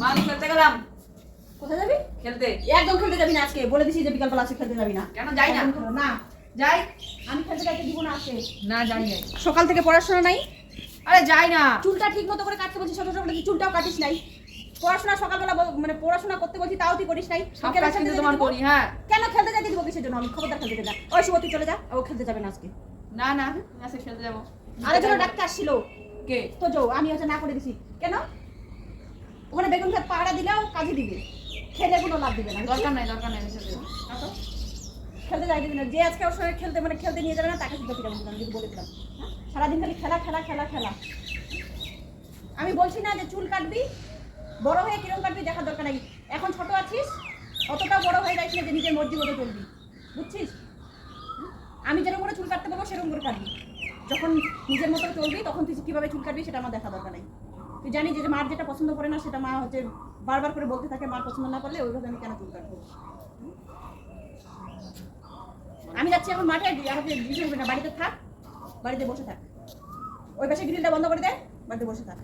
মা আমি খেলতে গেলাম। কোথায় যাবি? খেলতে। একদম খেলতে যাবি না আজকে, বলে দিছি যে বিকালবেলা আজকে খেলতে যাবি না। কেন যাই না? না যাই। আমি খেলতে যাইতে দিব না আজকে। না যাই যাই। সকাল থেকে পড়াশোনা নাই, আরে যাই না। চুলটা ঠিক মতো করে কাটতে বলছি, ছোট ছোট বলে চুলটাও কাটিস নাই। পড়াশোনা সকালবেলা মানে পড়াশোনা করতে বলছি তাও তুই করিস নাই। সব কাজ কিন্তু তোমার করি। হ্যাঁ কেন খেলতে যাইতে দিব কিসের জন্য? আমি খবরদার খেলতে যাই না। ওই শুভ তুই চলে যা, ও খেলতে যাবে না আজকে। না না আজকে খেলতে যাবো। আরেকজন ডাক্তার আসছিল। কে? তো যাও, আমি হচ্ছে না করে দিছি। কেন? ওখানে বেগুন ক্ষেত পাহাড়া দিলেও কাজে দিবে, খেলে কোনো লাভ দিবে না। দরকার নাই দরকার নাই, আমি খেলতে যাবো। খেলতে যাই দিবি না। যে আজকে ওর সঙ্গে খেলতে মানে খেলতে নিয়ে যাবে না তাকে শুধু পিটাবো, আমি যদি বলে দিলাম। হ্যাঁ? সারাদিন খালি খেলা খেলা খেলা খেলা। আমি বলছি না যে চুল কাটবি, বড় হয়ে কিরকম কাটবি দেখার দরকার নাই। এখন ছোট আছিস, অতটাও বড় হয়ে যাইস না যে নিজের মর্জি মতো চলবি, বুঝছিস? আমি যেরকম করে চুল কাটতে পারবো সেরকম করে কাটবি। যখন নিজের মতো চলবি তখন তুই কিভাবে চুল কাটবি সেটা আমার দেখা দরকার নাই। তুই জানি যে মার যেটা পছন্দ করে না সেটা মা হচ্ছে বারবার করে বলতে থাকে, মার পছন্দ না করলে ওইভাবে আমি কেন চুল কাটবো? আমি যাচ্ছি এখন মাঠে, আমাকে বিষয় না, বাড়িতে থাক, বাড়িতে বসে থাক। ওই পাশে গ্রিলটা বন্ধ করে দে, বাড়িতে বসে থাক।